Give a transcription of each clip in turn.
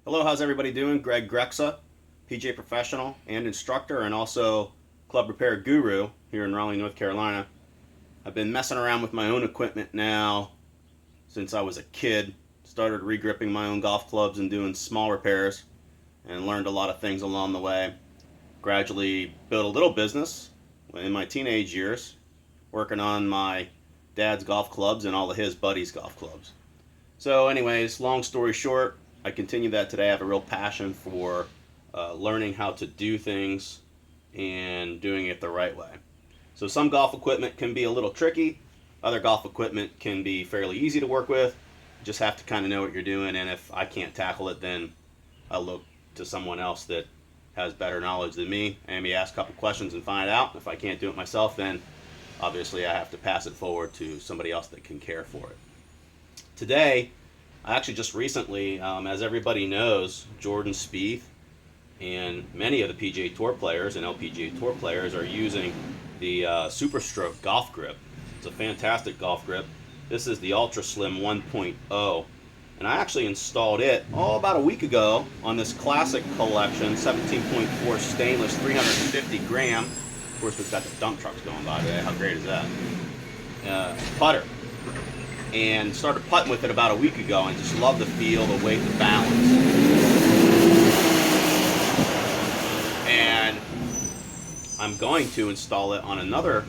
Hello, how's everybody doing? Greg Grexa, PGA professional and instructor, and also club repair guru here in Raleigh, North Carolina. I've been messing around with my own equipment now since I was a kid. Started regripping my own golf clubs and doing small repairs, and learned a lot of things along the way. Gradually built a little business in my teenage years, working on my dad's golf clubs and all of his buddies' golf clubs. So anyways, long story short, I continue that today. I have a real passion for learning how to do things and doing it the right way. So some golf equipment can be a little tricky. Other golf equipment can be fairly easy to work with. You just have to kind of know what you're doing, and if I can't tackle it, then I'll look to someone else that has better knowledge than me and maybe ask a couple questions and find out. If I can't do it myself, then obviously I have to pass it forward to somebody else that can care for it. Today, I actually just recently, as everybody knows, Jordan Spieth and many of the PGA Tour players and LPGA Tour players are using the Superstroke golf grip. It's a fantastic golf grip. This is the Ultra Slim 1.0, and I actually installed it about a week ago on this classic collection, 17.4 stainless, 350 gram. Of course, we've got the dump trucks going by today. How great is that? Putter. And started putting with it about a week ago, and just love the feel, the weight, the balance. And I'm going to install it on another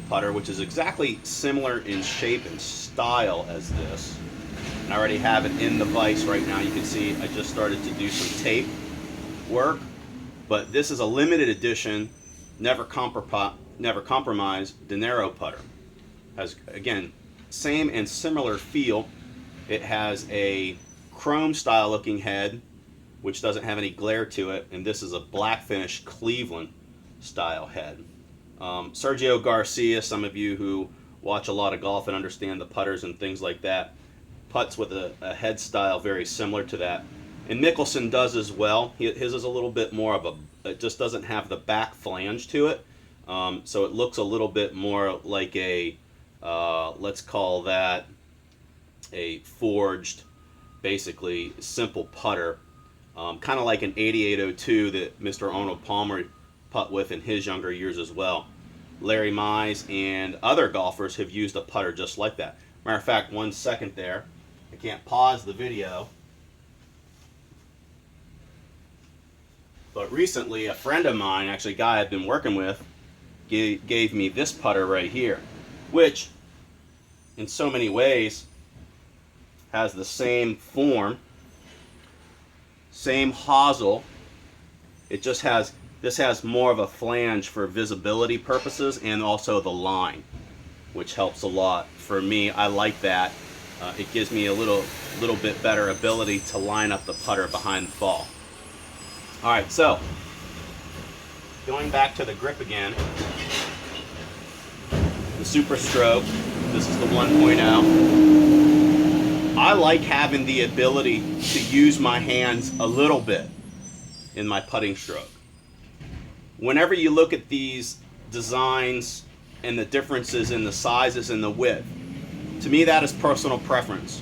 putter, which is exactly similar in shape and style as this. And I already have it in the vise right now. You can see I just started to do some tape work, but this is a limited edition, never compromise Dinero putter. Has, again, same and similar feel. It has a chrome style looking head, which doesn't have any glare to it, and this is a black finish Cleveland style head. Sergio Garcia, some of you who watch a lot of golf and understand the putters and things like that, putts with a head style very similar to that. And Mickelson does as well. His is a little bit more of it just doesn't have the back flange to it, so it looks a little bit more like a let's call that a forged, basically simple putter, kind of like an 8802 that Mr. Arnold Palmer putt with in his younger years as well. Larry Mize and other golfers have used a putter just like that. Matter of fact, 1 second there. I can't pause the video. But recently, a friend of mine, actually a guy I've been working with, gave me this putter right here, which in so many ways has the same form, same hosel. It just has, this has more of a flange for visibility purposes, and also the line, which helps a lot. For me, I like that. It gives me a little bit better ability to line up the putter behind the ball. All right, so going back to the grip again, the Superstroke, this is the 1.0. I like having the ability to use my hands a little bit in my putting stroke. Whenever you look at these designs and the differences in the sizes and the width, to me that is personal preference.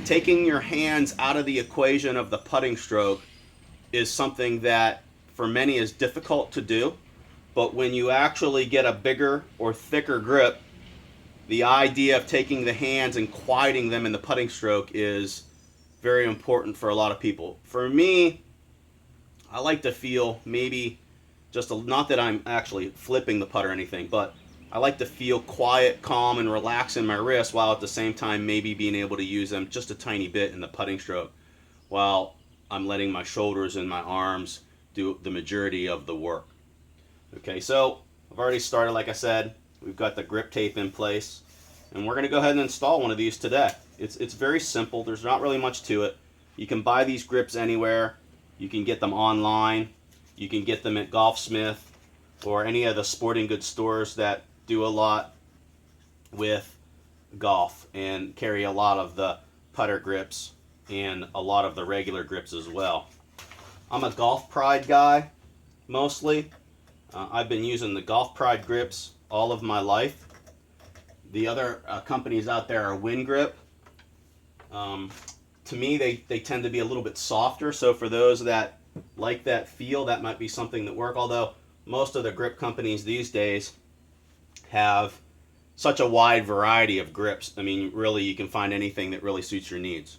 Taking your hands out of the equation of the putting stroke is something that for many is difficult to do, but when you actually get a bigger or thicker grip, the idea of taking the hands and quieting them in the putting stroke is very important for a lot of people. For me, I like to feel maybe just not that I'm actually flipping the putter or anything, but I like to feel quiet, calm, and relax in my wrist, while at the same time maybe being able to use them just a tiny bit in the putting stroke, while I'm letting my shoulders and my arms do the majority of the work. Okay, so I've already started, like I said. We've got the grip tape in place, and we're going to go ahead and install one of these today. It's very simple. There's not really much to it. You can buy these grips anywhere. You can get them online. You can get them at Golfsmith or any of the sporting goods stores that do a lot with golf and carry a lot of the putter grips and a lot of the regular grips as well. I'm a Golf Pride guy mostly. I've been using the Golf Pride grips all of my life. The other companies out there are WinGrip, to me, they tend to be a little bit softer. So for those that like that feel, that might be something that work. Although most of the grip companies these days have such a wide variety of grips. I mean, really, you can find anything that really suits your needs.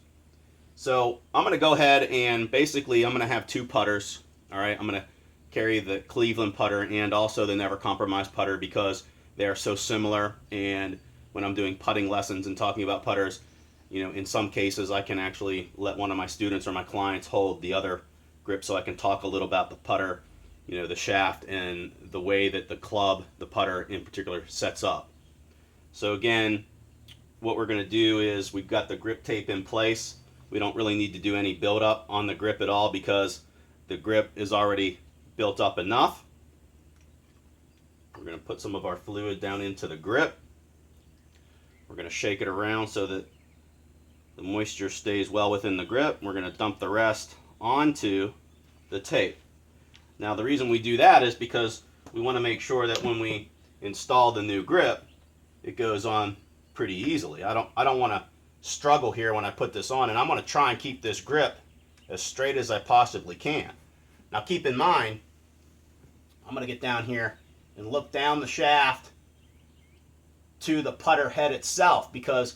So I'm going to go ahead and basically I'm going to have two putters. All right, I'm going to carry the Cleveland putter and also the Never Compromise putter because they are so similar. And when I'm doing putting lessons and talking about putters, you know, in some cases I can actually let one of my students or my clients hold the other grip so I can talk a little about the putter, you know, the shaft and the way that the club, the putter in particular, sets up. So again, what we're going to do is we've got the grip tape in place. We don't really need to do any build up on the grip at all because the grip is already built up enough. We're going to put some of our fluid down into the grip. We're going to shake it around so that the moisture stays well within the grip. We're going to dump the rest onto the tape. Now the reason we do that is because we want to make sure that when we install the new grip, it goes on pretty easily. I don't want to struggle here when I put this on, and I'm going to try and keep this grip as straight as I possibly can. Now keep in mind, I'm going to get down here and look down the shaft to the putter head itself because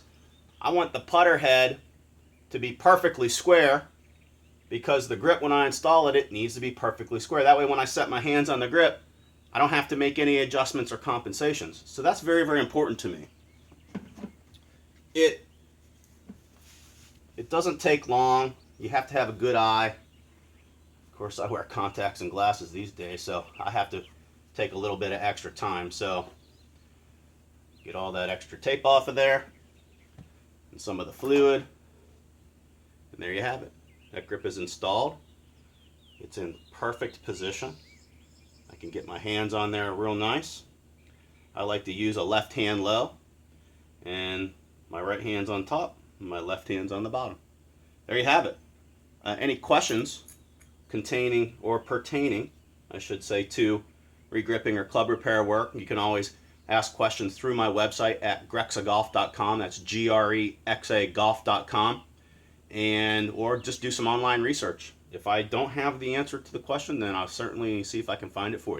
I want the putter head to be perfectly square because the grip, when I install it, it needs to be perfectly square. That way when I set my hands on the grip, I don't have to make any adjustments or compensations. So that's very, very important to me. It doesn't take long. You have to have a good eye. Of course, I wear contacts and glasses these days, so I have to take a little bit of extra time. So get all that extra tape off of there and some of the fluid. And there you have it. That grip is installed. It's in perfect position. I can get my hands on there real nice. I like to use a left hand low and my right hand's on top and my left hand's on the bottom. There you have it. Any questions containing or pertaining, I should say, to regripping or club repair work, you can always ask questions through my website at grexagolf.com. That's GREXA golf.com. And or just do some online research. If I don't have the answer to the question, then I'll certainly see if I can find it for you.